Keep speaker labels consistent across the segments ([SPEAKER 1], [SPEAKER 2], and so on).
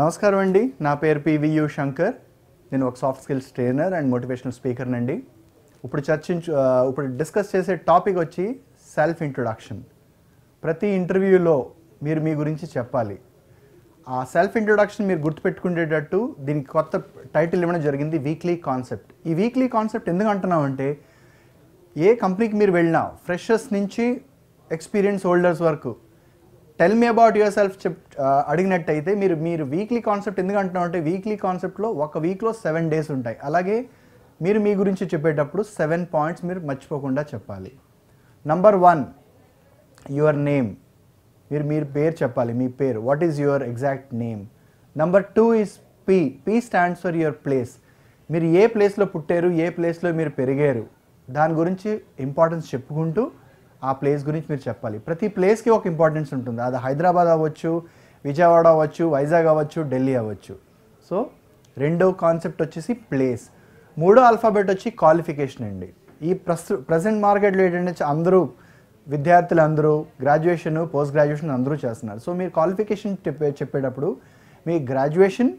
[SPEAKER 1] నమస్కారం అండి. నా పేరు పివియు శంకర్. నేను ఒక soft skills trainer and motivational speaker నండి. ఇప్పుడు డిస్కస్ చేసే టాపిక్ వచ్చి సెల్ఫ్ ఇంట్రొడక్షన్. ప్రతి ఇంటర్వ్యూలో మీరు మీ గురించి చెప్పాలి. ఆ సెల్ఫ్ ఇంట్రొడక్షన్ మీరు గుర్తుపెట్టుకునేటట్టు దీనికి కొత్త టైటిల్ ఇవ్వడం జరిగింది, వీక్లీ కాన్సెప్ట్. ఈ వీక్లీ కాన్సెప్ట్ ఎందుకు అంటున్నామంటే, ఏ కంపెనీకి మీరు వెళ్ళినా ఫ్రెషర్స్ నుంచి ఎక్స్పీరియన్స్ హోల్డర్స్ వరకు tell me about yourself అడిగినట్టయితే మీరు వీక్లీ కాన్సెప్ట్ ఎందుకు అంటున్నామంటే, వీక్లీ కాన్సెప్ట్లో ఒక వీక్లో 7 days ఉంటాయి. అలాగే మీరు మీ గురించి చెప్పేటప్పుడు 7 points మీరు మర్చిపోకుండా చెప్పాలి. Number 1, your name. మీరు పేరు చెప్పాలి, మీ పేరు. What is your exact name. Number 2 is P stands for your place. మీరు ఏ ప్లేస్లో పుట్టారు, ఏ ప్లేస్లో మీరు పెరిగారు, దాని గురించి ఇంపార్టెన్స్ చెప్పుకుంటూ ఆ ప్లేస్ గురించి మీరు చెప్పాలి. ప్రతి ప్లేస్కి ఒక ఇంపార్టెన్స్ ఉంటుంది. అది హైదరాబాద్ అవ్వచ్చు, విజయవాడ అవ్వచ్చు, వైజాగ్ అవ్వచ్చు, ఢిల్లీ అవ్వచ్చు. సో రెండో కాన్సెప్ట్ వచ్చేసి ప్లేస్. మూడో ఆల్ఫాబెట్ వచ్చి క్వాలిఫికేషన్ అండి. ఈ ప్రజెంట్ మార్కెట్లో ఏంటంటే అందరూ విద్యార్థులు అందరూ గ్రాడ్యుయేషన్, పోస్ట్ గ్రాడ్యుయేషన్ అందరూ చేస్తున్నారు. సో మీరు క్వాలిఫికేషన్ చెప్పేటప్పుడు మీ గ్రాడ్యుయేషన్,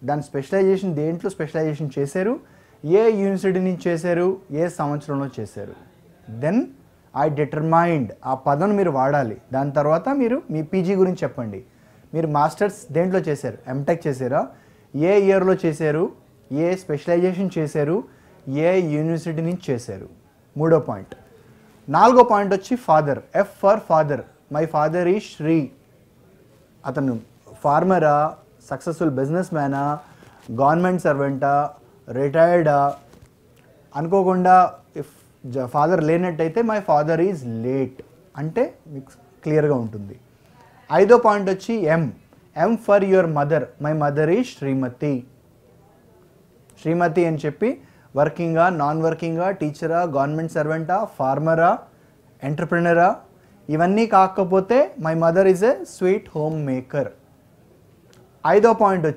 [SPEAKER 1] దాని స్పెషలైజేషన్, దేంట్లో స్పెషలైజేషన్ చేశారు, ఏ యూనివర్సిటీ నుంచి చేశారు, ఏ సంవత్సరంలో చేశారు, దెన్ ఐ డిటర్మైన్డ్ ఆ పదం మీరు వాడాలి. దాని తర్వాత మీరు మీ పీజీ గురించి చెప్పండి. మీరు మాస్టర్స్ దేంట్లో చేశారు, ఎంటెక్ చేశారా, ఏ ఇయర్లో చేశారు, ఏ స్పెషలైజేషన్ చేశారు, ఏ యూనివర్సిటీ నుంచి చేశారు. మూడో పాయింట్. నాలుగో పాయింట్ వచ్చి father. F for father. My father ఈ శ్రీ. అతను ఫార్మరా, సక్సెస్ఫుల్ బిజినెస్ మ్యానా, గవర్నమెంట్ సర్వెంటా, రిటైర్డా అనుకోకుండా ఇఫ్ ఫాదర్ లేనట్టయితే మై ఫాదర్ ఈజ్ లేట్ అంటే మీకు క్లియర్గా ఉంటుంది. ఐదో పాయింట్ వచ్చి M for your mother. My mother is Shrimati. Shrimati అని చెప్పి వర్కింగా, నాన్ వర్కింగా, టీచరా, గవర్నమెంట్ సర్వెంటా, ఫార్మరా, ఎంటర్ప్రినరా, ఇవన్నీ కాకపోతే my mother is a sweet home maker. ఐదో పాయింట్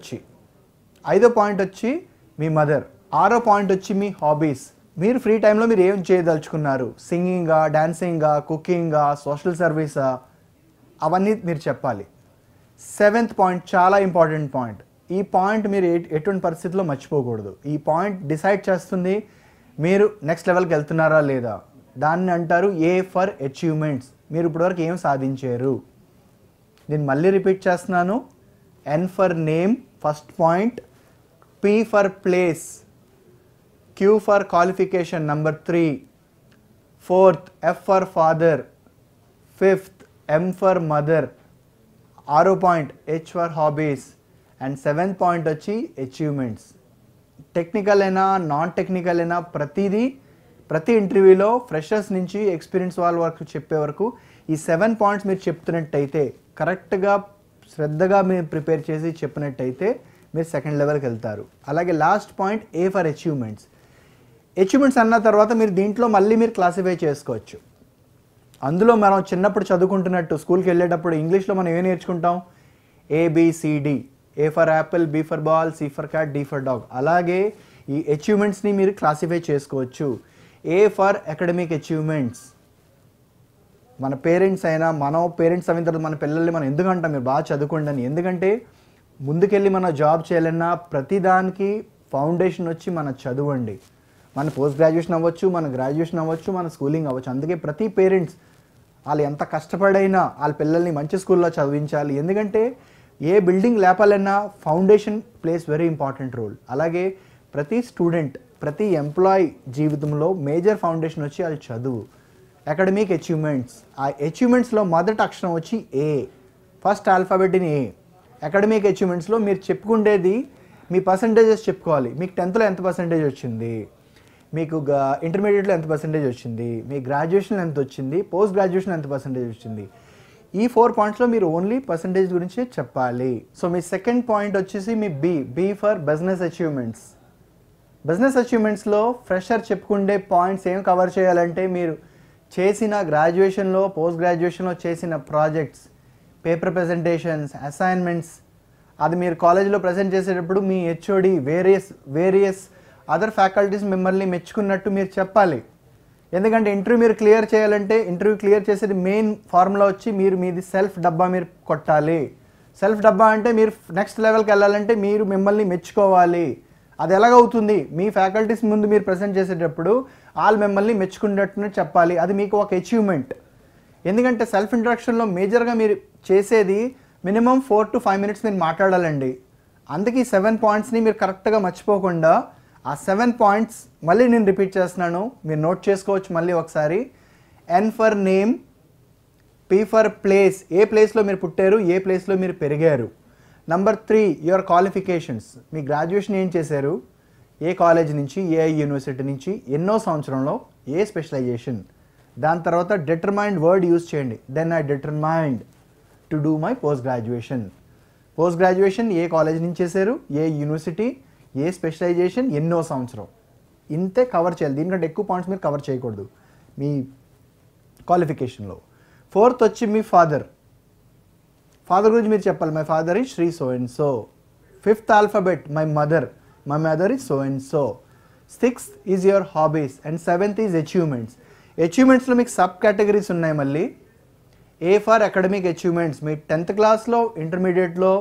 [SPEAKER 1] వచ్చి మీ మదర్. ఆరో పాయింట్ వచ్చి మీ హాబీస్. మీరు ఫ్రీ టైంలో మీరు ఏం చేయదలుచుకున్నారు, సింగింగా, డాన్సింగా, కుకింగా, సోషల్ సర్వీసా, అవన్నీ మీరు చెప్పాలి. 7th పాయింట్ చాలా ఇంపార్టెంట్ పాయింట్. ఈ పాయింట్ మీరు ఎటువంటి పరిస్థితుల్లో మర్చిపోకూడదు. ఈ పాయింట్ డిసైడ్ చేస్తుంది మీరు నెక్స్ట్ లెవెల్కి వెళ్తున్నారా లేదా. దాన్ని అంటారు ఏ ఫర్ అచీవ్మెంట్స్. మీరు ఇప్పటివరకు ఏం సాధించారు. నేను మళ్ళీ రిపీట్ చేస్తున్నాను. N for name first point, P for place, Q for qualification number 3, 4th F for father, 5th M for mother, 6th point H for hobbies, and 7th point వచ్చి achievements. Technical అయినా non technical అయినా ప్రతి ఇంటర్వ్యూలో freshers నుంచి experience వాళ్ళ వరకు చెప్పే వరకు ఈ 7 points మీరు చెప్తున్నట్టయితే, కరెక్ట్గా శ్రద్ధగా మీరు ప్రిపేర్ చేసి చెప్పినట్టయితే మీరు సెకండ్ లెవెల్కి వెళ్తారు. అలాగే last point A for achievements. Achievements అన్న తర్వాత మీరు దీంట్లో మళ్ళీ మీరు క్లాసిఫై చేసుకోవచ్చు. అందులో మనం చిన్నప్పుడు చదువుకుంటున్నట్టు స్కూల్కి వెళ్ళేటప్పుడు ఇంగ్లీష్లో మనం ఏం నేర్చుకుంటాం, ABCD. A for Apple, B for ball, C for cat, D for dog. అలాగే ఈ అచీవ్మెంట్స్ని మీరు క్లాసిఫై చేసుకోవచ్చు. ఏ ఫర్ అకాడమిక్ అచీవ్మెంట్స్. మన పేరెంట్స్ అయినా, మనం పేరెంట్స్ అయిన తర్వాత మన పిల్లల్ని మనం ఎందుకు అంటాం మీరు బాగా చదువుకోండి అని. ఎందుకంటే ముందుకెళ్ళి మన జాబ్ చేయాలన్నా ప్రతిదానికి ఫౌండేషన్ వచ్చి మన చదువండి. మన పోస్ట్ గ్రాడ్యుయేషన్ అవ్వచ్చు, మన గ్రాడ్యుయేషన్ అవ్వచ్చు, మన స్కూలింగ్ అవ్వచ్చు. అందుకే ప్రతి పేరెంట్స్ వాళ్ళు ఎంత కష్టపడైనా వాళ్ళ పిల్లల్ని మంచి స్కూల్లో చదివించాలి. ఎందుకంటే ఏ బిల్డింగ్ లేపాలన్నా foundation plays very important role. అలాగే ప్రతి స్టూడెంట్, ప్రతి ఎంప్లాయీ జీవితంలో మేజర్ ఫౌండేషన్ వచ్చి అది చదువు. Academic achievements. ఆ అచీవ్మెంట్స్లో మొదటి అక్షరం వచ్చి A, first alphabet in A. Academic అచీవ్మెంట్స్లో మీరు చెప్పుకుండేది మీ పర్సంటేజెస్ చెప్పుకోవాలి. మీకు 10th ఎంత పర్సంటేజ్ వచ్చింది, మీకు ఇంటర్మీడియట్లో ఎంత పర్సంటేజ్ వచ్చింది, మీ గ్రాడ్యుయేషన్ ఎంత వచ్చింది, పోస్ట్ గ్రాడ్యుయేషన్ ఎంత పర్సంటేజ్ వచ్చింది. ఈ 4 pointsలో మీరు ఓన్లీ పర్సంటేజ్ గురించి చెప్పాలి. సో మీ సెకండ్ పాయింట్ వచ్చేసి మీ B for business achievements. Business అచీవ్మెంట్స్లో ఫ్రెషర్ చెప్పుకుండే పాయింట్స్ ఏం కవర్ చేయాలంటే, మీరు చేసిన గ్రాడ్యుయేషన్లో, పోస్ట్ గ్రాడ్యుయేషన్లో చేసిన ప్రాజెక్ట్స్, పేపర్ ప్రెజెంటేషన్స్, అసైన్మెంట్స్, అది మీరు కాలేజీలో ప్రజెంట్ చేసేటప్పుడు మీ HOD వేరియస్ అదర్ ఫ్యాకల్టీస్ మిమ్మల్ని మెచ్చుకున్నట్టు మీరు చెప్పాలి. ఎందుకంటే ఇంటర్వ్యూ మీరు క్లియర్ చేయాలంటే, ఇంటర్వ్యూ క్లియర్ చేసేది మెయిన్ ఫార్ములా వచ్చి మీది సెల్ఫ్ డబ్బా మీరు కొట్టాలి. సెల్ఫ్ డబ్బా అంటే మీరు నెక్స్ట్ లెవెల్కి వెళ్ళాలంటే మీరు మిమ్మల్ని మెచ్చుకోవాలి. అది ఎలాగవుతుంది? మీ ఫ్యాకల్టీస్ ముందు మీరు ప్రజెంట్ చేసేటప్పుడు వాళ్ళు మిమ్మల్ని మెచ్చుకున్నట్టు చెప్పాలి. అది మీకు ఒక అచీవ్మెంట్. ఎందుకంటే సెల్ఫ్ ఇంట్రడక్షన్లో మేజర్గా మీరు చేసేది మినిమం 4 to 5 minutes మీరు మాట్లాడాలండి. అందుకే ఈ 7 పాయింట్స్ని మీరు కరెక్ట్గా మర్చిపోకుండా ఆ 7 పాయింట్స్ మళ్ళీ నేను రిపీట్ చేస్తున్నాను, మీరు నోట్ చేసుకోవచ్చు మళ్ళీ ఒకసారి. N for name, P for place, ఏ ప్లేస్లో మీరు పుట్టారు, ఏ ప్లేస్లో మీరు పెరిగారు. నంబర్ 3 యువర్ క్వాలిఫికేషన్స్, మీ గ్రాడ్యుయేషన్ ఏం చేశారు, ఏ కాలేజ్ నుంచి, ఏ యూనివర్సిటీ నుంచి, ఎన్నో సంవత్సరంలో, ఏ స్పెషలైజేషన్. దాని తర్వాత డిటర్మైన్డ్ వర్డ్ యూజ్ చేయండి. Then I determined to do my post graduation. Post graduation ఏ కాలేజ్ నుంచి చేశారు, ఏ యూనివర్సిటీ, ఏ స్పెషలైజేషన్, ఎన్నో సంవత్సరం. ఇంతే కవర్ చేయాలి. దీనికంటే ఎక్కువ పాయింట్స్ మీరు కవర్ చేయకూడదు మీ క్వాలిఫికేషన్లో. 4th వచ్చి మీ ఫాదర్ గురించి మీరు చెప్పాలి. My father is Shri so and so. 5th alphabet my mother is so and so. 6th is your hobbies and 7th is achievements. అచీవ్మెంట్స్లో మీకు సబ్ కేటగిరీస్ ఉన్నాయి మళ్ళీ. ఏ ఫర్ అకాడమిక్ అచీవ్మెంట్స్, మీ 10th క్లాస్లో, ఇంటర్మీడియట్లో,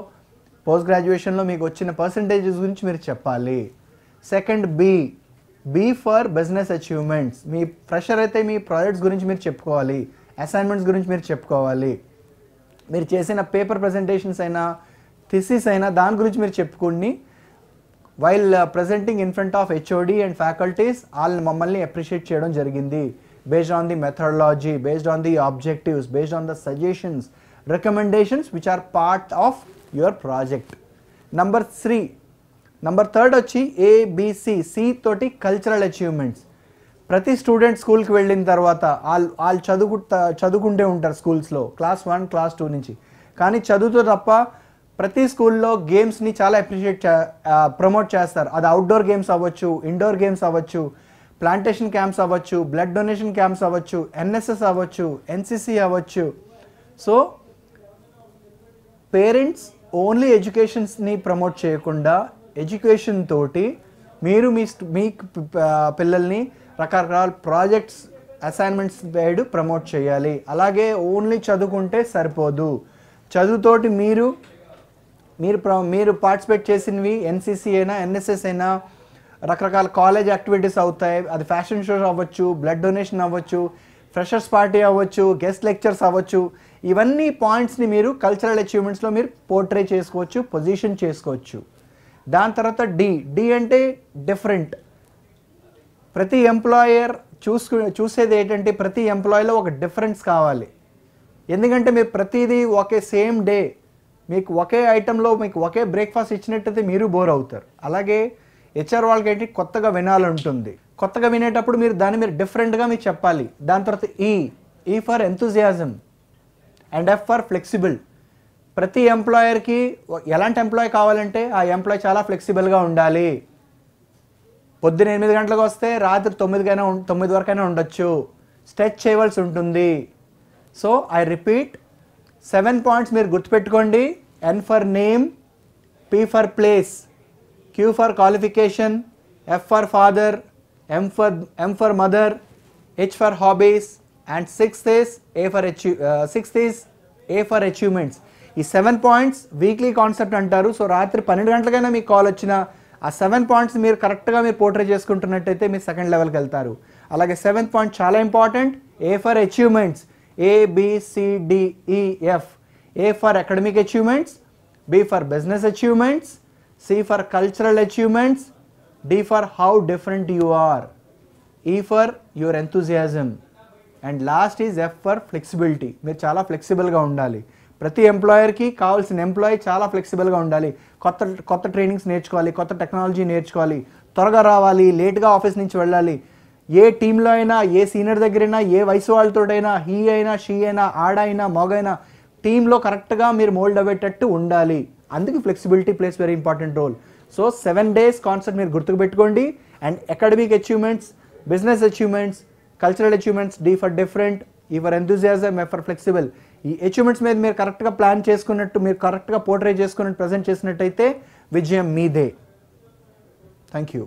[SPEAKER 1] పోస్ట్ గ్రాడ్యుయేషన్లో మీకు వచ్చిన పర్సంటేజెస్ గురించి మీరు చెప్పాలి. Second B for business achievements, మీ ఫ్రెషర్ అయితే మీ ప్రాజెక్ట్స్ గురించి మీరు చెప్పుకోవాలి, అసైన్మెంట్స్ గురించి మీరు చెప్పుకోవాలి, మీరు చేసిన పేపర్ ప్రజెంటేషన్స్ అయినా థిసిస్ అయినా దాని గురించి మీరు చెప్పుకోండి. While presenting in front of HOD and faculties వాళ్ళు మమ్మల్ని అప్రిషియేట్ చేయడం జరిగింది. Based on the methodology, based on the objectives, based on the suggestions, recommendations which are part of your project. Number 3rd వచ్చి ABC తోటి cultural achievements. ప్రతి student స్కూల్కి వెళ్ళిన తర్వాత వాళ్ళు చదువుకుంటే ఉంటారు స్కూల్స్లో, క్లాస్ 1, క్లాస్ 2 నుంచి. కానీ చదువుతో తప్ప ప్రతి స్కూల్లో గేమ్స్ని చాలా ప్రమోట్ చేస్తారు. అది అవుట్డోర్ గేమ్స్ అవ్వచ్చు, ఇండోర్ గేమ్స్ అవ్వచ్చు, ప్లాంటేషన్ క్యాంప్స్ అవ్వచ్చు, బ్లడ్ డొనేషన్ క్యాంప్స్ అవ్వచ్చు, NSS అవ్వచ్చు, NCC అవ్వచ్చు. సో పేరెంట్స్ ఓన్లీ ఎడ్యుకేషన్స్ని ప్రమోట్ చేయకుండా ఎడ్యుకేషన్ తోటి మీరు మీ పిల్లల్ని రకరకాల ప్రాజెక్ట్స్, అసైన్మెంట్స్ సైడ్ ప్రమోట్ చేయాలి. అలాగే ఓన్లీ చదువుకుంటే సరిపోదు. చదువుతోటి మీరు పార్టిసిపేట్ చేసినవి NCC అయినా, NSS అయినా, రకరకాల కాలేజ్ యాక్టివిటీస్ అవుతాయి. అది ఫ్యాషన్ షోస్ అవ్వచ్చు, బ్లడ్ డొనేషన్ అవ్వచ్చు, ఫ్రెషర్స్ పార్టీ అవ్వచ్చు, గెస్ట్ లెక్చర్స్ అవ్వచ్చు. ఇవన్నీ పాయింట్స్ని మీరు కల్చరల్ అచీవ్మెంట్స్లో మీరు పోర్ట్రే చేసుకోవచ్చు, పొజిషన్ చేసుకోవచ్చు. దాని తర్వాత డి అంటే డిఫరెంట్. ప్రతి ఎంప్లాయర్ చూసేది ఏంటంటే ప్రతి ఎంప్లాయీలో ఒక డిఫరెన్స్ కావాలి. ఎందుకంటే మీరు ప్రతిదీ ఒకే సేమ్ డే మీకు ఒకే ఐటెంలో మీకు ఒకే బ్రేక్ఫాస్ట్ ఇచ్చినట్టయితే మీరు బోర్ అవుతారు. అలాగే HR వాళ్ళకి ఏంటి కొత్తగా వినాలంటుంది. కొత్తగా వినేటప్పుడు మీరు డిఫరెంట్గా మీరు చెప్పాలి. దాని తర్వాత ఈ for enthusiasm and F for flexible. ప్రతి ఎంప్లాయర్కి ఎలాంటి ఎంప్లాయ్ కావాలంటే ఆ ఎంప్లాయ్ చాలా ఫ్లెక్సిబుల్గా ఉండాలి. పొద్దున 8 గంటలకు వస్తే రాత్రి 9 వరకైనా ఉండొచ్చు. స్ట్రెచ్ చేయవలసి ఉంటుంది. సో ఐ రిపీట్ 7 పాయింట్స్ మీరు గుర్తుపెట్టుకోండి. N for name, P for place, Q for qualification, F for father, M for mother, H for hobbies, and 6th is A for achievements. ఈ 7 పాయింట్స్ వీక్లీ కాన్సెప్ట్ అంటారు. So రాత్రి 12 గంటలకైనా మీకు call వచ్చిన ఆ 7 points మీరు కరెక్ట్గా మీరు పోర్ట్రే చేసుకుంటున్నట్టయితే మీరు సెకండ్ లెవెల్కి వెళ్తారు. అలాగే 7th పాయింట్ చాలా important. A for achievements, ABCDEF. A for academic achievements, B for business achievements, C for cultural achievements, D for how different you are, E for your enthusiasm, and last is F for flexibility. మీరు చాలా ఫ్లెక్సిబుల్గా ఉండాలి. ప్రతి ఎంప్లాయర్కి కావాల్సిన employee చాలా ఫ్లెక్సిబుల్గా ఉండాలి. కొత్త trainings నేర్చుకోవాలి, కొత్త టెక్నాలజీ నేర్చుకోవాలి, త్వరగా రావాలి, లేట్గా ఆఫీస్ నుంచి వెళ్ళాలి. ఏ టీంలో అయినా, ఏ సీనియర్ దగ్గరైనా, ఏ వయసు వాళ్ళతోటైనా, హీ అయినా, షీ అయినా, ఆడైనా, మగైనా టీంలో కరెక్ట్గా మీరు మోల్డ్ అయ్యేటట్టు ఉండాలి. అందుకే flexibility plays very important role. So 7 days concept మీరు గుర్తుపెట్టుకోండి. And academic achievements, business achievements, cultural achievements, D for different, E for enthusiasm, F for flexible. ఈ అచీవ్మెంట్స్ మీద మీరు కరెక్ట్గా ప్లాన్ చేసుకున్నట్టు, మీరు కరెక్ట్గా పోర్ట్రే చేసుకున్నట్టు ప్రజెంట్ చేసినట్టయితే విజయం మీదే. Thank you.